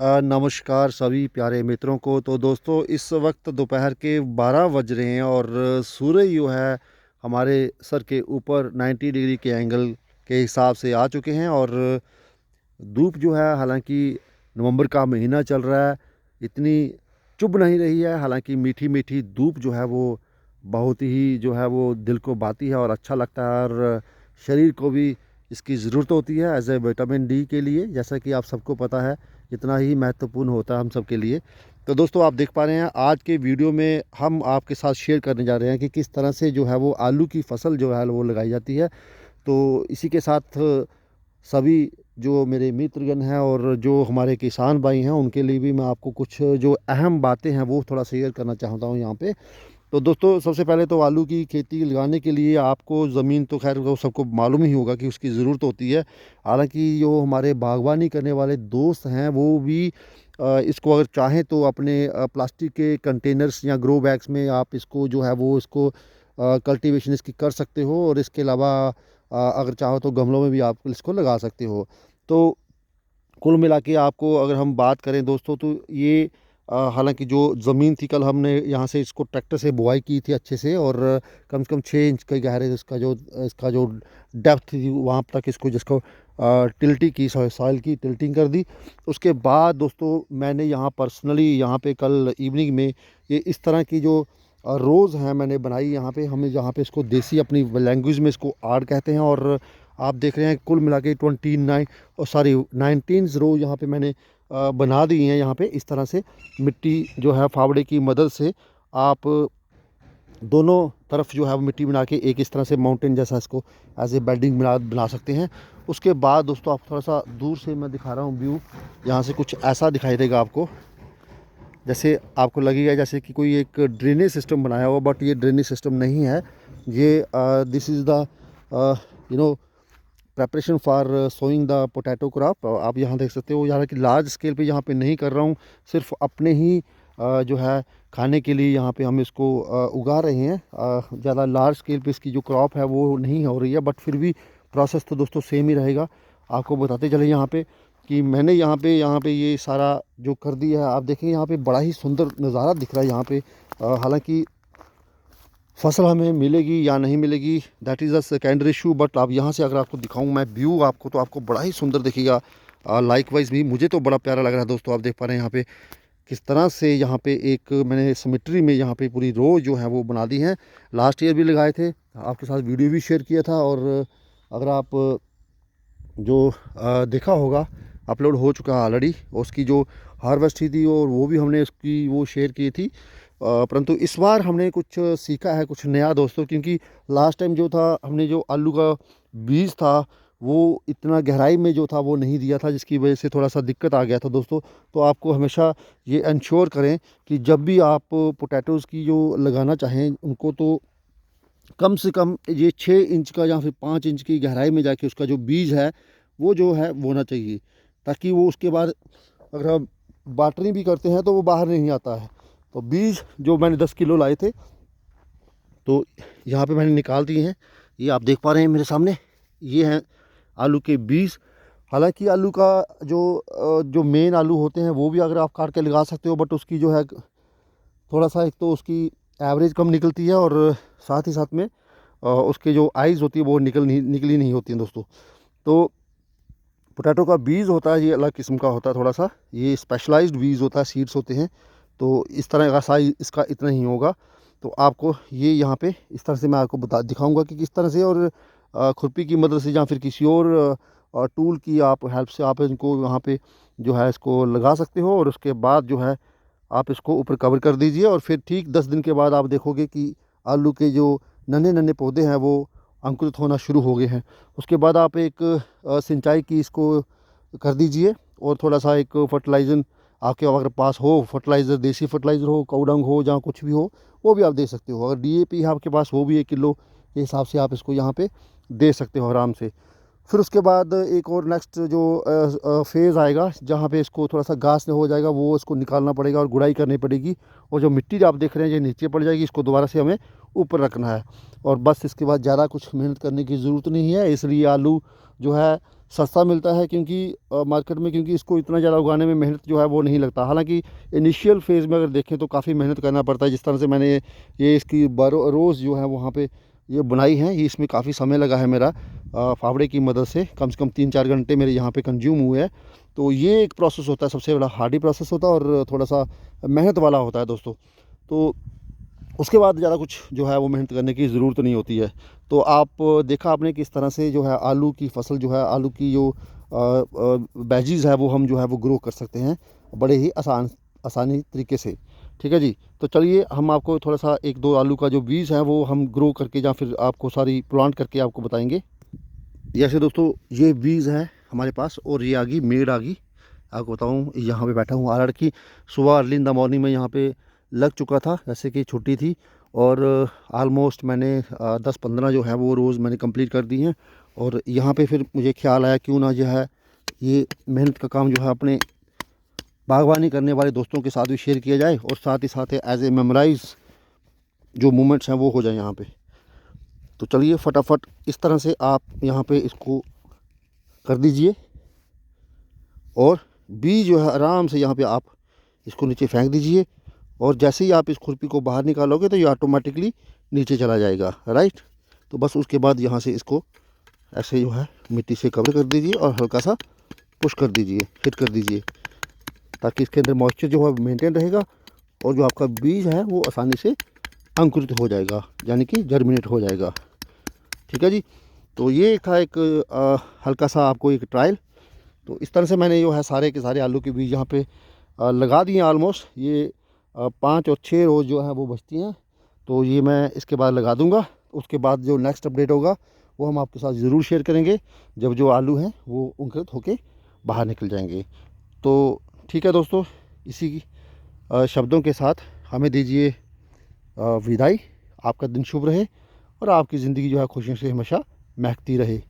नमस्कार सभी प्यारे मित्रों को। तो दोस्तों इस वक्त दोपहर के 12 बज रहे हैं और सूर्य जो है हमारे सर के ऊपर 90 डिग्री के एंगल के हिसाब से आ चुके हैं। और धूप जो है, हालांकि नवंबर का महीना चल रहा है, इतनी चुभ नहीं रही है। हालांकि मीठी मीठी धूप जो है वो बहुत ही जो है वो दिल को भाती है और अच्छा लगता है। और शरीर को भी इसकी ज़रूरत होती है एज ए विटामिन डी के लिए, जैसा कि आप सबको पता है इतना ही महत्वपूर्ण होता है हम सब के लिए। तो दोस्तों आप देख पा रहे हैं आज के वीडियो में हम आपके साथ शेयर करने जा रहे हैं कि किस तरह से जो है वो आलू की फसल जो है वो लगाई जाती है। तो इसी के साथ सभी जो मेरे मित्रगण हैं और जो हमारे किसान भाई हैं उनके लिए भी मैं आपको कुछ जो अहम बातें हैं वो थोड़ा शेयर करना चाहता हूँ यहाँ पे। तो दोस्तों सबसे पहले तो आलू की खेती लगाने के लिए आपको ज़मीन तो खैर वो सबको मालूम ही होगा कि उसकी ज़रूरत होती है। हालांकि जो हमारे बागवानी करने वाले दोस्त हैं वो भी इसको अगर चाहें तो अपने प्लास्टिक के कंटेनर्स या ग्रो बैग्स में आप इसको जो है वो इसको कल्टीवेशन इसकी कर सकते हो। और इसके अलावा अगर चाहो तो गमलों में भी आप इसको लगा सकते हो। तो कुल मिला के आपको अगर हम बात करें दोस्तों तो ये हालांकि जो ज़मीन थी, कल हमने यहाँ से इसको ट्रैक्टर से बुआई की थी अच्छे से, और कम से कम 6 इंच के गहरे इसका जो डेप्थ थी वहाँ तक इसको जिसको टिल्टी की सॉइल की टिल्टिंग कर दी। उसके बाद दोस्तों मैंने यहाँ पर्सनली यहाँ पे कल इवनिंग में ये इस तरह की जो रोज़ हैं मैंने बनाई यहाँ पे। हमें यहाँ पे इसको देसी अपनी लैंग्वेज में इसको आड़ कहते हैं। और आप देख रहे हैं कुल मिला के 19 रो यहाँ पे मैंने बना दी हैं। यहाँ पे इस तरह से मिट्टी जो है फावड़े की मदद से आप दोनों तरफ जो है वो मिट्टी बना के एक इस तरह से माउंटेन जैसा इसको एज ए बेडिंग बना सकते हैं। उसके बाद दोस्तों आप थोड़ा सा दूर से मैं दिखा रहा हूँ व्यू, यहाँ से कुछ ऐसा दिखाई देगा आपको, जैसे आपको लगेगा जैसे कि कोई एक ड्रेनेज सिस्टम बनाया हुआ, बट ये ड्रेनेज सिस्टम नहीं है। ये this is the you know preparation for sowing the potato crop. आप यहाँ देख सकते हो, यहाँ की लार्ज स्केल पे यहाँ पे नहीं कर रहा हूँ, सिर्फ अपने ही जो है खाने के लिए यहाँ पे हम इसको उगा रहे हैं। ज़्यादा लार्ज स्केल पे इसकी जो क्रॉप है वो नहीं हो रही है, बट फिर भी प्रोसेस तो दोस्तों सेम ही रहेगा। आपको बताते चले यहाँ पे कि मैंने यहाँ पे ये सारा जो कर दिया है। आप देखेंगे यहाँ पे बड़ा ही सुंदर नज़ारा दिख रहा है यहाँ पे। हालांकि फसल हमें मिलेगी या नहीं मिलेगी that is a secondary issue, but आप यहाँ से अगर आपको दिखाऊं मैं व्यू आपको, तो आपको बड़ा ही सुंदर दिखेगा। लाइकवाइज भी मुझे तो बड़ा प्यारा लग रहा है दोस्तों। आप देख पा रहे हैं यहाँ पे किस तरह से यहाँ पे एक मैंने सिमेट्री में यहाँ पे पूरी रो जो है वो बना दी हैं। लास्ट ईयर भी लगाए थे, आपके साथ वीडियो भी शेयर किया था। और अगर आप जो देखा होगा अपलोड हो चुका है ऑलरेडी, उसकी जो हार्वेस्ट हुई थी और वो भी हमने उसकी वो शेयर की थी। परंतु इस बार हमने कुछ सीखा है, कुछ नया दोस्तों, क्योंकि लास्ट टाइम जो था हमने जो आलू का बीज था वो इतना गहराई में जो था वो नहीं दिया था, जिसकी वजह से थोड़ा सा दिक्कत आ गया था दोस्तों। तो आपको हमेशा ये इंश्योर करें कि जब भी आप पोटैटोज़ की जो लगाना चाहें उनको, तो कम से कम ये 6 इंच का या फिर 5 इंच की गहराई में जाके उसका जो बीज है वो जो है बोना चाहिए, ताकि वो उसके बाद अगर हम वाटरिंग भी करते हैं तो वो बाहर नहीं आता है। तो बीज जो मैंने 10 किलो लाए थे तो यहाँ पे मैंने निकाल दिए हैं। ये आप देख पा रहे हैं मेरे सामने, ये हैं आलू के बीज। हालांकि आलू का जो मेन आलू होते हैं वो भी अगर आप काट के लगा सकते हो, बट उसकी जो है थोड़ा सा एक तो उसकी एवरेज कम निकलती है, और साथ ही साथ में उसके जो आइज़ होती है वो निकली नहीं होती हैं दोस्तों। तो पोटैटो का बीज होता है ये अलग किस्म का होता है, थोड़ा सा ये स्पेशलाइज्ड बीज होता है, सीड्स होते हैं। तो इस तरह का साइज इसका इतना ही होगा। तो आपको ये यहाँ पे इस तरह से मैं आपको दिखाऊंगा कि किस तरह से, और खुरपी की मदद से या फिर किसी और टूल की आप हेल्प से आप इनको यहाँ पे जो है इसको लगा सकते हो। और उसके बाद जो है आप इसको ऊपर कवर कर दीजिए, और फिर ठीक 10 दिन के बाद आप देखोगे कि आलू के जो नन्हे नन्हे पौधे हैं वो अंकुरित होना शुरू हो गए हैं। उसके बाद आप एक सिंचाई की इसको कर दीजिए, और थोड़ा सा एक फर्टिलाइज़र आपके अगर पास हो, फर्टिलाइज़र देसी फर्टिलाइज़र हो, काऊ डंग हो, जहाँ कुछ भी हो वो भी आप दे सकते हो। अगर डीएपी है आपके पास वो भी 1 किलो के हिसाब से आप इसको यहाँ पे दे सकते हो आराम से। फिर उसके बाद एक और नेक्स्ट जो फेज़ आएगा जहाँ पे इसको थोड़ा सा घास हो जाएगा, वो इसको निकालना पड़ेगा और गुड़ाई करनी पड़ेगी। और जो मिट्टी जो आप देख रहे हैं ये नीचे पड़ जाएगी, इसको दोबारा से हमें ऊपर रखना है। और बस इसके बाद ज़्यादा कुछ मेहनत करने की ज़रूरत नहीं है। इसलिए आलू जो है सस्ता मिलता है, क्योंकि मार्केट में, क्योंकि इसको इतना ज़्यादा उगाने में मेहनत जो है वो नहीं लगता। हालांकि इनिशियल फेज़ में अगर देखें तो काफ़ी मेहनत करना पड़ता है। जिस तरह से मैंने ये इसकी रोज़ जो है वहाँ पे ये बुनाई है, ये इसमें काफ़ी समय लगा है मेरा फावड़े की मदद से कम 3-4 घंटे मेरे यहाँ पे कंज्यूम हुए हैं। तो ये एक प्रोसेस होता है, सबसे बड़ा हार्डी प्रोसेस होता है और थोड़ा सा मेहनत वाला होता है दोस्तों। तो उसके बाद ज़्यादा कुछ जो है वो मेहनत करने की ज़रूरत नहीं होती है। तो आप देखा आपने किस तरह से जो है आलू की फसल जो है, आलू की जो वेजीज़ है वो हम जो है वो ग्रो कर सकते हैं बड़े ही आसानी तरीके से। ठीक है जी। तो चलिए हम आपको थोड़ा सा 1-2 आलू का जो बीज है वो हम ग्रो करके या फिर आपको सारी प्लांट करके आपको बताएंगे। जैसे दोस्तों ये बीज है हमारे पास, और ये आ गई मेड आ गई। आपको बताऊँ, यहाँ पे बैठा हूँ, आ लड़की सुबह अर्ली इन द मॉर्निंग में यहाँ पे लग चुका था, जैसे कि छुट्टी थी, और आलमोस्ट मैंने 10-15 जो है वो रोज़ मैंने कंप्लीट कर दी हैं। और यहाँ पे फिर मुझे ख्याल आया क्यों ना जो है ये मेहनत का काम जो है अपने बागवानी करने वाले दोस्तों के साथ भी शेयर किया जाए, और साथ ही साथ एज ए मेमोराइज जो मोमेंट्स हैं वो हो जाए यहाँ पे। तो चलिए फटाफट इस तरह से आप यहाँ पे इसको कर दीजिए, और बीज जो है आराम से यहाँ पे आप इसको नीचे फेंक दीजिए, और जैसे ही आप इस खुरपी को बाहर निकालोगे तो ये ऑटोमेटिकली नीचे चला जाएगा, राइट। तो बस उसके बाद यहाँ से इसको ऐसे जो है मिट्टी से कवर कर दीजिए और हल्का सा पुश कर दीजिए, हिट कर दीजिए, ताकि इसके अंदर मॉइस्चर जो है मेंटेन रहेगा, और जो आपका बीज है वो आसानी से अंकुरित हो जाएगा, यानी कि जर्मिनेट हो जाएगा। ठीक है जी। तो ये था एक हल्का सा आपको एक ट्रायल। तो इस तरह से मैंने जो है सारे के सारे आलू के बीज यहाँ पे लगा दिए ऑलमोस्ट। ये 5 और 6 रोज़ जो है वो बचती हैं, तो ये मैं इसके बाद लगा दूंगा। उसके बाद जो नेक्स्ट अपडेट होगा वो हम आपके साथ ज़रूर शेयर करेंगे, जब जो आलू हैं वो अंकुरित होके बाहर निकल जाएंगे। तो ठीक है दोस्तों, इसी शब्दों के साथ हमें दीजिए विदाई। आपका दिन शुभ रहे और आपकी ज़िंदगी जो है खुशियों से हमेशा महकती रहे।